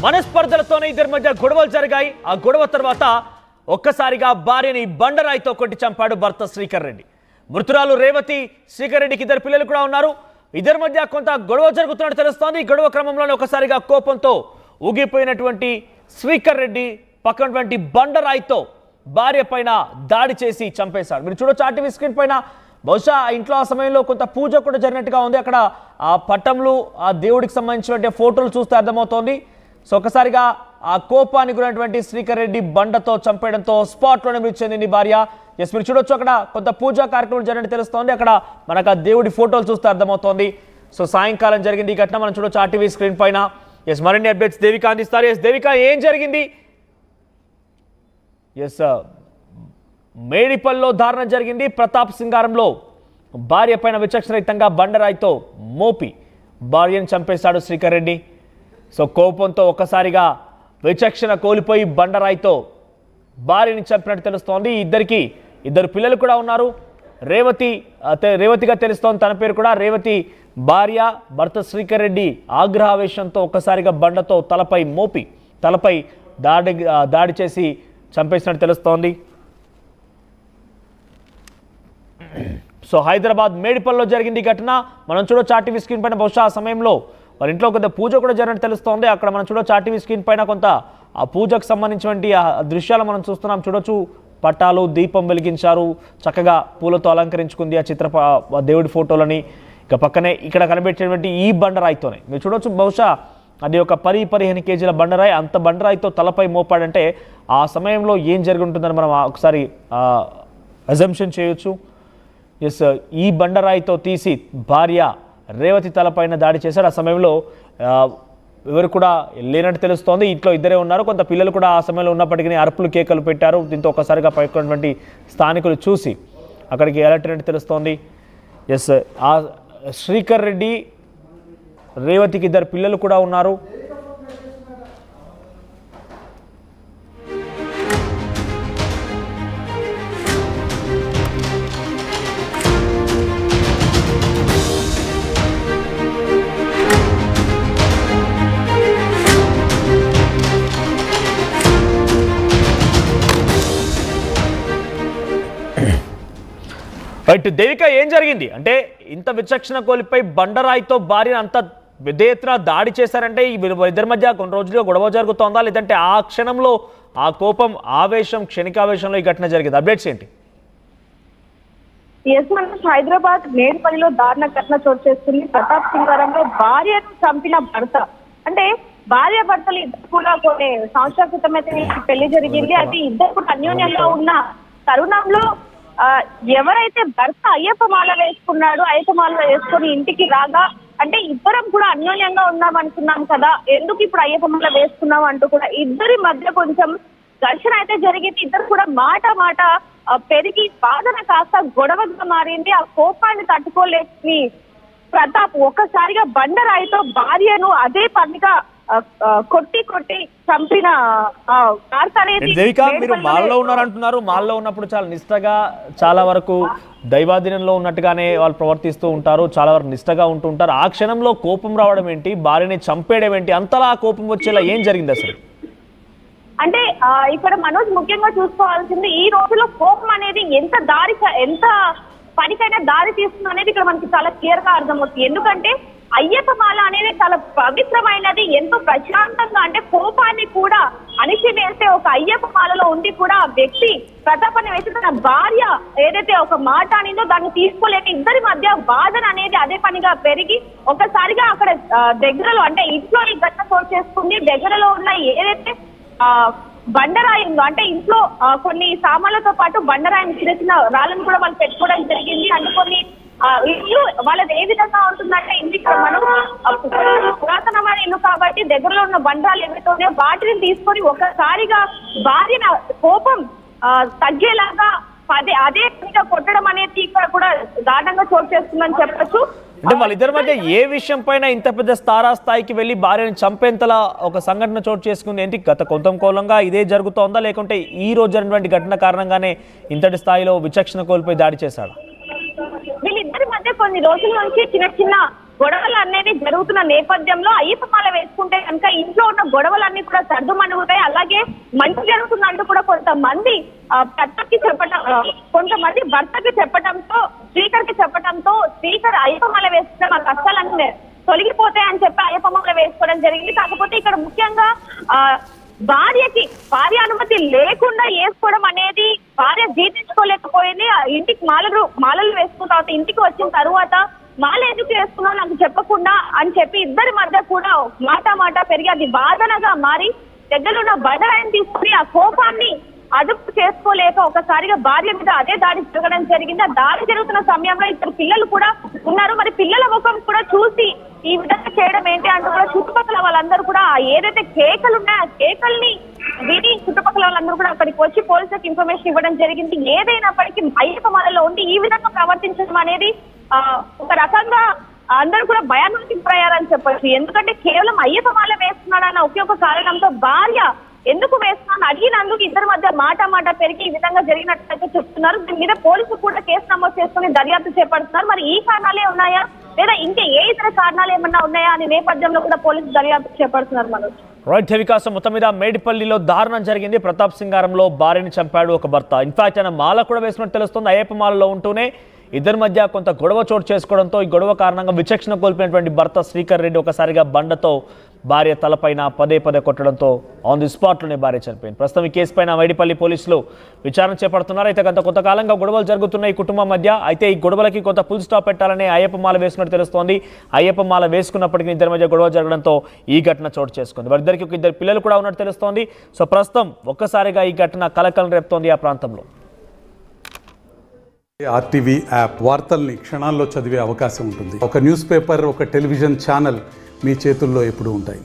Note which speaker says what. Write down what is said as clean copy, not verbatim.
Speaker 1: మనస్పర్ధలతోనే ఇద్దరి మధ్య గొడవలు జరిగాయి. ఆ గొడవ తర్వాత ఒక్కసారిగా భార్యని బండరాయితో కొట్టి చంపాడు భర్త శ్రీకర్ రెడ్డి. మృతురాలు రేవతి, శ్రీకర్ రెడ్డికి ఇద్దరు పిల్లలు కూడా ఉన్నారు. ఇద్దరి మధ్య కొంత గొడవ జరుగుతున్నట్టు తెలుస్తోంది. ఈ గొడవ క్రమంలోనే ఒకసారిగా కోపంతో ఊగిపోయినటువంటి శ్రీకర్ రెడ్డి పక్కనటువంటి బండరాయితో భార్య పైన దాడి చేసి చంపేశాడు. మీరు చూడొచ్చు ఆర్టీవీ స్క్రీన్ పైన. బహుశా ఇంట్లో ఆ సమయంలో కొంత పూజ కూడా జరిగినట్టుగా ఉంది. అక్కడ ఆ పట్టంలో ఆ దేవుడికి సంబంధించిన ఫోటోలు చూస్తే అర్థమవుతోంది. సో ఒకసారిగా ఆ కోపానికి గురైనటువంటి శ్రీకర్ రెడ్డి బండతో చంపేయడంతో స్పాట్లోనే మృతి చెందింది భార్య. ఎస్, మీరు చూడొచ్చు అక్కడ కొంత పూజా కార్యక్రమం జరిగినట్టు తెలుస్తోంది. అక్కడ మనకు ఆ దేవుడి ఫోటోలు చూస్తే అర్థమవుతోంది. సో సాయంకాలం జరిగింది ఈ ఘటన. మనం చూడొచ్చు ఆర్టీవీ స్క్రీన్ పైన. ఎస్, మరిన్ని అప్డేట్స్ దేవిక అందిస్తారు. ఎస్ దేవిక, ఏం జరిగింది? ఎస్, మేడిపల్లిలో దారుణం జరిగింది. ప్రతాప్ సింగారంలో భార్య పైన విచక్షణరహితంగా బండరాయితో మోపి భార్యను చంపేశాడు శ్రీకర్ రెడ్డి. సో కోపంతో ఒక్కసారిగా విచక్షణ కోల్పోయి బండరాయితో భార్యని చంపినట్టు తెలుస్తోంది. ఇద్దరు పిల్లలు కూడా ఉన్నారు. రేవతిగా తెలుస్తోంది తన పేరు కూడా. రేవతి భార్య, భర్త శ్రీకర్ రెడ్డి ఆగ్రహావేశంతో ఒక్కసారిగా బండతో తలపై మోపి తలపై దాడి చేసి చంపేసినట్టు తెలుస్తోంది. సో హైదరాబాద్ మేడిపల్లిలో జరిగింది ఈ ఘటన. మనం చూడొచ్చు ఆర్టీవీ స్క్రీన్ పైన. బహుశా ఆ సమయంలో వాళ్ళ ఇంట్లో కొంత పూజ కూడా జరిగినట్టు తెలుస్తోంది. అక్కడ మనం చూడొచ్చు ఆర్టీవీ స్క్రీన్ పైన కొంత ఆ పూజకు సంబంధించినటువంటి ఆ దృశ్యాలు మనం చూస్తున్నాం. చూడొచ్చు పట్టాలు, దీపం వెలిగించారు, చక్కగా పూలతో అలంకరించుకుంది ఆ దేవుడి ఫోటోలని. ఇక పక్కనే ఇక్కడ కనిపెట్టినటువంటి ఈ బండరాయితోనే మీరు చూడొచ్చు. బహుశా అది ఒక 15 కేజీల బండరాయి. అంత బండరాయితో తలపై మోపాడంటే ఆ సమయంలో ఏం జరిగి ఉంటుందని మనం ఒకసారి అజంప్షన్ చేయొచ్చు. ఎస్, ఈ బండరాయితో తీసి భార్య రేవతి తలపైన దాడి చేశాడు. ఆ సమయంలో ఎవరు కూడా లేనట్టు తెలుస్తోంది. ఇంట్లో ఇద్దరే ఉన్నారు. కొంత పిల్లలు కూడా ఆ సమయంలో ఉన్నప్పటికీ అరుపులు, కేకలు పెట్టారు. దీంతో ఒక్కసారిగా పైకున్నటువంటి స్థానికులు చూసి అక్కడికి అలర్ట్ అయినట్టు తెలుస్తోంది. ఎస్, ఆ శ్రీకర్ రెడ్డి, రేవతికి ఇద్దరు పిల్లలు కూడా ఉన్నారు. రైట్ దేవిక, ఏం జరిగింది? అంటే ఇంత విచక్షణ కోల్పోయి బండరాయితో భార్యను అంత పెద్ద ఎత్తున దాడి చేశారంటే ఇద్దరి మధ్య కొన్ని రోజులుగా గొడవ జరుగుతోందా, లేదంటే ఆ క్షణంలో ఆ కోపం, ఆవేశం, క్షణికావేశంలో ఈ ఘటన జరిగింది? అప్డేట్స్ ఏంటి?
Speaker 2: హైదరాబాద్ మేడిపల్లిలో దారుణ ఘటన చోటు చేసుకుంది. ప్రతాప్ సింగారంలో భార్యను చంపిన భర్త. అంటే భార్య భర్తలు ఇద్దరు కూడా కొన్ని సంవత్సరాల క్రితం అయితే పెళ్లి జరిగింది. అది ఇద్దరు కూడా అన్యోన్యంగా ఉన్న తరుణంలో ఎవరైతే భర్త అయ్యప్ప మాల వేసుకున్నాడు, అయ్యప్ప మాల వేసుకొని ఇంటికి రాగా, అంటే ఇద్దరం కూడా అన్యోన్యంగా ఉన్నాం అనుకున్నాం కదా, ఎందుకు ఇప్పుడు అయ్యప్ప మాల వేసుకున్నాం అంటూ కూడా ఇద్దరి మధ్య కొంచెం ఘర్షణ అయితే జరిగింది. ఇద్దరు కూడా మాట పెరిగి వాదన కాస్త గొడవగా మారింది. ఆ కోపాన్ని తట్టుకోలేని ప్రతాప్ ఒక్కసారిగా బండరాయితో భార్యను అదే పనిగా కొట్టి చంపిన
Speaker 1: దేవిక, మీరు మాల్లో ఉన్నారంటున్నారు. మాల్లో ఉన్నప్పుడు చాలా నిష్టగా, చాలా వరకు దైవాధీనంలో ఉన్నట్టుగానే వాళ్ళు ప్రవర్తిస్తూ ఉంటారు, చాలా వరకు నిష్టగా ఉంటూ ఉంటారు. ఆ క్షణంలో కోపం రావడం ఏంటి, భార్యని చంపేయడం ఏంటి, అంతలా కోపం వచ్చేలా ఏం జరిగింది అసలు?
Speaker 2: అంటే ఇక్కడ మనోజ్ ముఖ్యంగా చూసుకోవాల్సింది, ఈ రోజులో కోపం అనేది ఎంత పనికైనా దారి తీస్తుంది అనేది ఇక్కడ మనకి చాలా క్లియర్ గా అర్థమవుతుంది. ఎందుకంటే అయ్యప్ప మాల అనేది చాలా పవిత్రమైనది, ఎంతో ప్రశాంతంగా, అంటే కోపాన్ని కూడా అణిచివేసే ఒక అయ్యప్ప మాలలో ఉండి కూడా ఆ వ్యక్తి ప్రతాపాన్ని వేసి తన భార్య ఏదైతే ఒక మాట అనిందో దాన్ని తీసుకోలేక ఇద్దరి మధ్య వాదన అనేది అదే పనిగా పెరిగి ఒకసారిగా అక్కడ దగ్గరలో, అంటే ఇంట్లో ఈ ఘటన చోటు చేసుకుంది. దగ్గరలో ఉన్న ఏదైతే బండరాయి ఉందో, అంటే ఇంట్లో కొన్ని సామాన్లతో పాటు బండరాయిని చిన్న రాళ్ళను కూడా వాళ్ళు పెట్టుకోవడం జరిగింది. అంటే కొన్ని ఇల్లు వాళ్ళది ఏ విధంగా ఉంటుందంటే, ఇంటికి మనం పురాతనమైన ఇల్లు కాబట్టి దగ్గరలో ఉన్న బండాలు ఏవైతే వాటిని తీసుకొని ఒకసారిగా భార్యన కోపం తగ్గేలాగా అదే కొట్టడం అనేది ఇక్కడ కూడా దారుణంగా చోటు చేస్తుందని చెప్పచ్చు.
Speaker 1: అంటే వాళ్ళిద్దరి మధ్య ఏ విషయం పైన ఇంత పెద్ద స్థాయికి వెళ్ళి భార్యను చంపేంతలా ఒక సంఘటన చోటు చేసుకుంది ఏంటి? గత కొంతకాలంగా ఇదే జరుగుతోందా, లేకుంటే ఈ రోజు జరిగినటువంటి ఘటన కారణంగానే ఇంతటి స్థాయిలో విచక్షణ కోల్పోయి దాడి చేశాడు?
Speaker 2: వీళ్ళిద్దరి మధ్య కొన్ని రోజుల నుంచి చిన్న గొడవలు అనేవి జరుగుతున్న నేపథ్యంలో అయ్యప్ప మాల వేసుకుంటే కనుక ఇంట్లో ఉన్న గొడవలన్నీ కూడా సర్దుమణుగుతాయి. అలాగే మంచి జరుగుతుందంటూ కూడా కొంతమంది భర్తకి చెప్పడం, కొంతమంది భర్తకి చెప్పడంతో, స్పీకర్కి చెప్పడంతో స్పీకర్ అయ్యప్ప మాల వేసుకుంటే మా కష్టాలన్నీ తొలగిపోతాయని చెప్పి అయ్యప్ప మాల వేసుకోవడం జరిగింది. కాకపోతే ఇక్కడ ముఖ్యంగా భార్య అనుమతి లేకుండా వేసుకోవడం అనేది భార్య జీర్ణించుకోలేకపోయింది. ఇంటికి మాలలు వేసుకున్న తర్వాత ఇంటికి వచ్చిన తర్వాత మాల ఎందుకు వేసుకున్నావు నాకు చెప్పకుండా అని చెప్పి ఇద్దరి మధ్య కూడా మాట పెరిగి అది వాదనగా మారి దగ్గరున్న బండరాయిని తీసుకుని ఆ కోపాన్ని అదుపు చేసుకోలేక ఒకసారిగా భార్య మీద అదే దాడి జరగడం జరిగింది. ఆ దాడి జరుగుతున్న సమయంలో ఇద్దరు పిల్లలు కూడా ఉన్నారు. మరి పిల్లల ముఖం కూడా చూసి ఈ విధంగా చేయడం ఏంటి అంటూ కూడా చుట్టుపక్కల వాళ్ళందరూ కూడా ఏదైతే కేకలు ఉన్నాయో ఆ కేకల్ని విని చుట్టుపక్కల వాళ్ళందరూ కూడా అక్కడికి వచ్చి పోలీసులకు ఇన్ఫర్మేషన్ ఇవ్వడం జరిగింది. ఏదైనప్పటికీ అయ్యప్ప మాలలో ఉండి ఈ విధంగా ప్రవర్తించడం అనేది ఒక రకంగా అందరూ కూడా భయానికి గురయ్యారని చెప్పొచ్చు. ఎందుకంటే కేవలం అయ్యప్ప మాల వేస్తున్నాడన్న ఒకే ఒక కారణంతో భార్య ఎందుకు వేస్తున్నాను అడిగినందుకు ఇద్దరి మధ్య మాట పెరిగి ఈ విధంగా జరిగినట్లయితే చెప్తున్నారు. దీని మీద పోలీసులు కూడా కేసు నమోదు చేసుకుని దర్యాప్తు చేపడుతున్నారు. మరి ఈ కారణాలే ఉన్నాయా లేదా ఇంకా ఏ ఇతర కారణాలు ఏమన్నా ఉన్నాయా అనే నేపథ్యంలో కూడా పోలీసులు దర్యాప్తు చేపడుతున్నారు. మనోజ్
Speaker 1: రైట్ వికాసం మొత్తం మీద మేడిపల్లిలో దారుణం జరిగింది. ప్రతాప్ సింగారంలో భార్యని చంపాడు ఒక భర్త. ఇన్ఫాక్ట్ ఆయన మాల కూడా వేసినట్టు తెలుస్తుంది. అయ్యప్ప మాలలో ఉంటూనే ఇద్దరి మధ్య కొంత గొడవ చోటు చేసుకోవడంతో ఈ గొడవ కారణంగా విచక్షణ కోల్పోయినటువంటి భర్త శ్రీకర్ రెడ్డి ఒకసారిగా బండతో భార్య తలపైన పదే కొట్టడంతో ఆన్ ది స్పాట్లోనే భార్య చనిపోయింది. ప్రస్తుతం ఈ కేసు పైన మేడిపల్లి పోలీసులు విచారణ చేపడుతున్నారు. అయితే గత కొంతకాలంగా గొడవలు జరుగుతున్నాయి ఈ కుటుంబం మధ్య. అయితే ఈ గొడవలకి కొంత ఫుల్ స్టాప్ పెట్టాలని అయ్యప్ప మాల వేసుకున్నట్టు తెలుస్తోంది. అయ్యప్ప మాల వేసుకున్నప్పటికీ ఇద్దరి మధ్య గొడవ జరగడంతో ఈ ఘటన చోటు చేసుకుంది. వారిద్దరికి ఒక ఇద్దరు పిల్లలు కూడా ఉన్నట్టు తెలుస్తోంది. సో ప్రస్తుతం ఒక్కసారిగా ఈ ఘటన కలకలం రేపుతోంది ఆ ప్రాంతంలో.
Speaker 3: ఆర్టీవీ యాప్ వార్తల్ని క్షణాల్లో చదివే అవకాశం ఉంటుంది. ఒక న్యూస్ పేపర్, ఒక టెలివిజన్ ఛానల్ మీ చేతుల్లో ఎప్పుడూ ఉంటాయి.